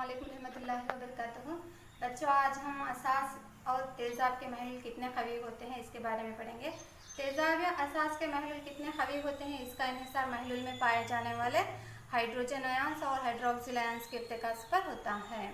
अस्सलामुअलैकुम रहमतुल्लाहि व बरकातुहू। बच्चों, आज हम असास और तेज़ाब के महलुल कितने ख़वी होते हैं इसके बारे में पढ़ेंगे। तेज़ाब या असास के महलुल कितने ख़वी होते हैं, इसका इन्हिसार महलुल में पाए जाने वाले हाइड्रोजन आयंस और हाइड्रोक्सिल आयंस के इर्तिकाज़ पर होता है।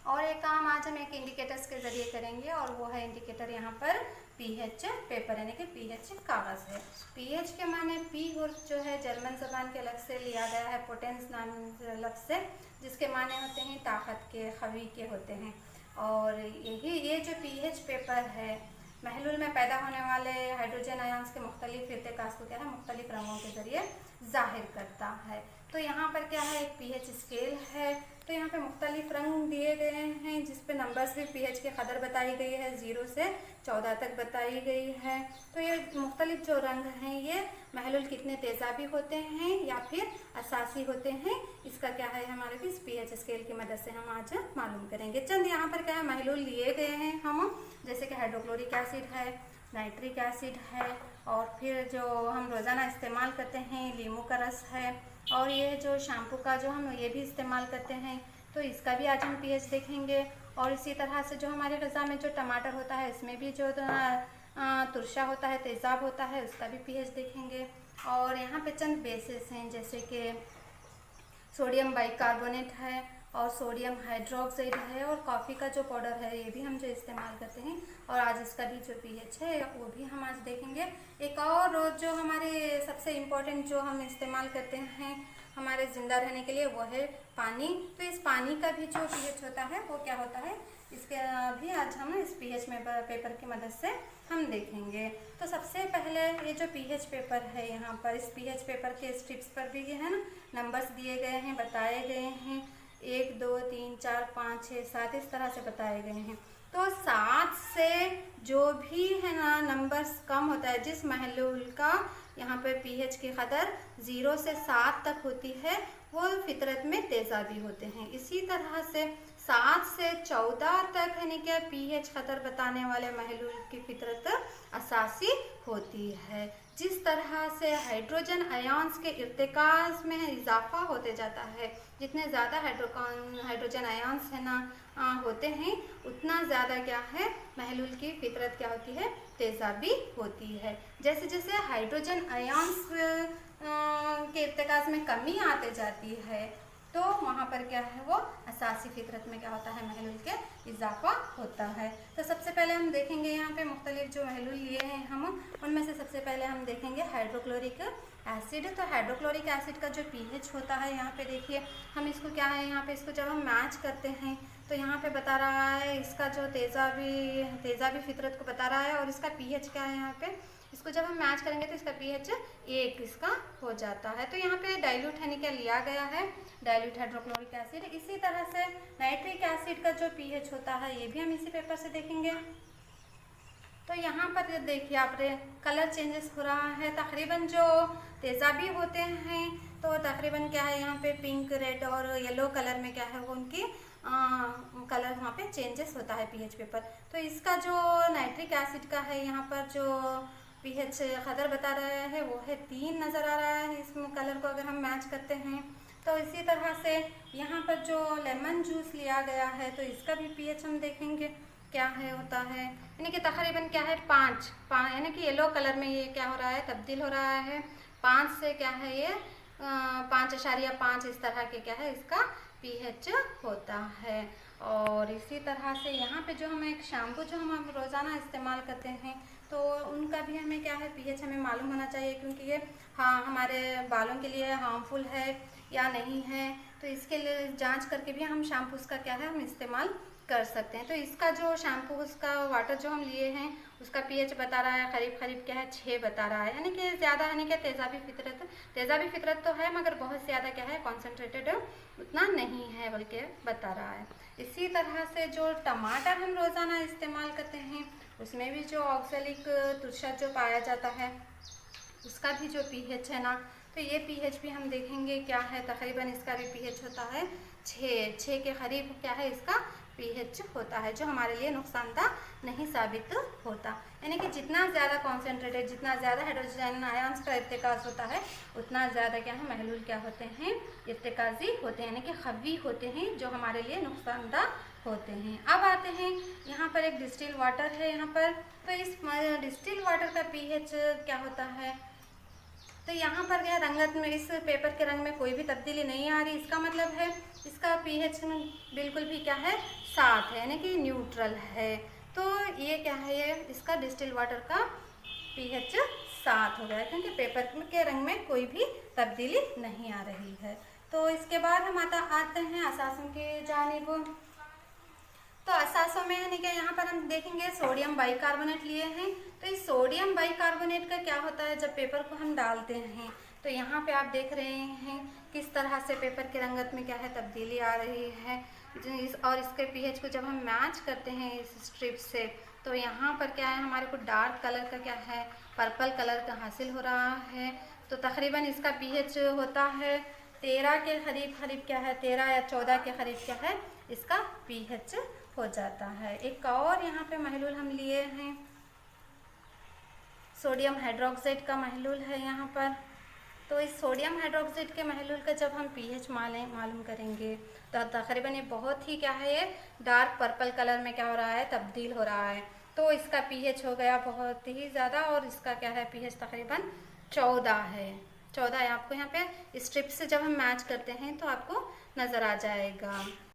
और एक काम आज हम एक इंडिकेटर्स के ज़रिए करेंगे और वो है इंडिकेटर यहाँ पर पीएच पेपर यानी कि पीएच कागज़ है। पीएच के माने पी और जो है जर्मन ज़बान के लफ्ज़ से लिया गया है पोटेंस नाम लफ्ज़ से, जिसके माने होते हैं ताकत के, ख़वी के होते हैं। और ये जो पीएच पेपर है महलुल में पैदा होने वाले हाइड्रोजन आयंस के मुख्तलिफ इर्तिकाज़ को क्या है मुख्तलिफ रंगों के ज़रिए ज़ाहिर करता है। तो यहाँ पर क्या है, एक पीएच स्केल है। तो यहाँ पे मुख्तलिफ रंग दिए गए हैं जिस पे नंबर्स भी पीएच के कदर बताई गई है, 0 से 14 तक बताई गई है। तो ये मुख्तलिफ जो रंग हैं ये महलुल कितने तेज़ाबी होते हैं या फिर असासी होते हैं, इसका क्या है हमारे भी इस पीएच स्केल की मदद से हम आज मालूम करेंगे। चंद यहाँ पर क्या है महलुल लिए गए हैं हम, जैसे कि हाइड्रोक्लोरिक एसिड है, नाइट्रिक एसिड है, और फिर जो हम रोज़ाना इस्तेमाल करते हैं लीमू का रस है, और ये जो शैम्पू का जो हम ये भी इस्तेमाल करते हैं तो इसका भी आज हम पीएच देखेंगे। और इसी तरह से जो हमारे ग़िज़ा में जो टमाटर होता है इसमें भी जो तुरशा होता है, तेज़ाब होता है, उसका भी पीएच देखेंगे। और यहाँ पे चंद बेसिस हैं जैसे कि सोडियम बाइकार्बोनेट है और सोडियम हाइड्रोक्साइड है, और कॉफ़ी का जो पाउडर है ये भी हम जो इस्तेमाल करते हैं और आज इसका भी जो पीएच है वो भी हम आज देखेंगे। एक और जो हमारे सबसे इम्पोर्टेंट जो हम इस्तेमाल करते हैं हमारे ज़िंदा रहने के लिए वो है पानी। तो इस पानी का भी जो पीएच होता है वो क्या होता है, इसके भी आज हम इस पीएच में पेपर की मदद से हम देखेंगे। तो सबसे पहले ये जो पीएच पेपर है यहाँ पर इस पीएच पेपर के स्ट्रिप्स पर भी ये है ना नंबर्स दिए गए हैं, बताए गए हैं, 1 2 3 4 5 6 7 इस तरह से बताए गए हैं। तो 7 से जो भी है ना नंबर्स कम होता है, जिस महलुल का यहाँ पे पीएच की कदर 0 से 7 तक होती है वो फितरत में तेज़ाबी होते हैं। इसी तरह से 7 से 14 तक यानी कि पीएच कदर बताने वाले महलुल की फितरत असासी होती है। जिस तरह से हाइड्रोजन आयंस के इर्तिकाज़ में इजाफा होते जाता है, जितने ज़्यादा हाइड्रोजन आयंस है ना होते हैं उतना ज़्यादा क्या है महलुल की फितरत क्या होती है, तेज़ाबी होती है। जैसे जैसे हाइड्रोजन आयंस के इर्तिकाज़ में कमी आते जाती है तो वहाँ पर क्या है वो असासी फितरत में क्या होता है महलुल के इजाफा होता है। तो सबसे पहले हम देखेंगे यहाँ पे मुख्तलिफ जो महलुल लिए हैं हम उनमें से सबसे पहले हम देखेंगे हाइड्रोक्लोरिक एसिड। तो हाइड्रोक्लोरिक एसिड का जो पीएच होता है यहाँ पे देखिए हम इसको क्या है यहाँ पे इसको जब हम मैच करते हैं तो यहाँ पे बता रहा है इसका जो तेज़ाबी फितरत को बता रहा है, और इसका पीएच क्या है यहाँ पे इसको जब हम मैच करेंगे तो इसका पीएच 1 इसका हो जाता है। तो यहाँ पे डाइल्यूट यानी क्या लिया गया है डाइल्यूट हाइड्रोक्लोरिक एसिड। इसी तरह से नाइट्रिक एसिड का जो पीएच होता है ये भी हम इसी पेपर से देखेंगे। तो यहाँ पर देखिए आप कलर चेंजेस हो रहा है, तकरीबन जो तेज़ाबी होते हैं तो तकरीबन क्या है यहाँ पे पिंक, रेड और येलो कलर में क्या है वो उनकी कलर वहाँ पे चेंजेस होता है पीएच पेपर। तो इसका जो नाइट्रिक एसिड का है यहाँ पर जो पीएच कदर बता रहा है वो है 3 नज़र आ रहा है इसमें कलर को अगर हम मैच करते हैं। तो इसी तरह से यहाँ पर जो लेमन जूस लिया गया है तो इसका भी पीएच हम देखेंगे क्या है होता है, यानी कि तकरीबन क्या है 5 यानी कि येलो कलर में ये क्या हो रहा है तब्दील हो रहा है, 5 से क्या है ये 5.5 इस तरह के क्या है इसका पीएच होता है। और इसी तरह से यहाँ पे जो हम एक शैम्पू जो हम रोज़ाना इस्तेमाल करते हैं तो उनका भी हमें क्या है पीएच हमें मालूम होना चाहिए, क्योंकि ये हमारे बालों के लिए हार्मफुल है या नहीं है, तो इसके लिए जांच करके भी हम शैम्पू का क्या है हम इस्तेमाल कर सकते हैं। तो इसका जो शैम्पू उसका वाटर जो हम लिए हैं उसका पीएच बता रहा है करीब क्या है 6 बता रहा है, यानी कि ज़्यादा यानी कि तेज़ाबी फितरत तो है मगर बहुत ज़्यादा क्या है कॉन्सेंट्रेटेड उतना नहीं है बल्कि बता रहा है। इसी तरह से जो टमाटर हम रोज़ाना इस्तेमाल करते हैं उसमें भी जो ऑक्सैलिक तुरशा जो पाया जाता है उसका भी जो पीएच है ना तो ये पीएच भी हम देखेंगे क्या है, तकरीबन इसका भी पीएच होता है 6 के करीब क्या है इसका pH होता है, जो हमारे लिए नुकसानदायक नहीं साबित होता। यानी कि जितना ज़्यादा कॉन्सेंट्रेटेड, जितना ज़्यादा हाइड्रोजन आयंस का इर्तिकाज़ होता है, उतना ज़्यादा क्या है महलूल क्या होते हैं, इर्तिकाज़ी होते हैं, यानी कि खवी होते हैं, जो हमारे लिए नुकसानदायक होते हैं। अब आते हैं यहाँ पर एक डिस्टिल वाटर है यहाँ पर, तो इस डिस्टिल वाटर का pH क्या होता है, तो यहाँ पर क्या रंगत में इस पेपर के रंग में कोई भी तब्दीली नहीं आ रही, इसका मतलब है इसका pH बिल्कुल भी क्या है 7 है, यानी कि न्यूट्रल है। तो ये क्या है, ये इसका डिस्टिल वाटर का pH 7 हो गया है, क्योंकि पेपर के रंग में कोई भी तब्दीली नहीं आ रही है। तो इसके बाद हम आते हैं असासों के जानिब। तो असासों में यानी कि यहाँ पर हम देखेंगे सोडियम बाइकार्बोनेट लिए हैं। तो इस सोडियम बाइकार्बोनेट का क्या होता है, जब पेपर को हम डालते हैं तो यहाँ पे आप देख रहे हैं किस तरह से पेपर की रंगत में क्या है तब्दीली आ रही है। और इसके pH को जब हम मैच करते हैं इस स्ट्रिप से, तो यहाँ पर क्या है हमारे को डार्क कलर का क्या है पर्पल कलर का हासिल हो रहा है। तो तकरीबन इसका pH होता है 13 के करीब क्या है 13 या 14 के करीब क्या है इसका pH हो जाता है। एक और यहाँ पे महलूल हम लिए हैं, सोडियम हाइड्रोक्साइड का महलूल है यहाँ पर। तो इस सोडियम हाइड्रोक्साइड के महलूल का जब हम pH मालूम करेंगे तो तकरीबन ये बहुत ही क्या है ये डार्क पर्पल कलर में क्या हो रहा है तब्दील हो रहा है। तो इसका pH हो गया बहुत ही ज़्यादा, और इसका क्या है pH तकरीबन 14 है। 14 है, आपको यहाँ पे स्ट्रिप से जब हम मैच करते हैं तो आपको नज़र आ जाएगा।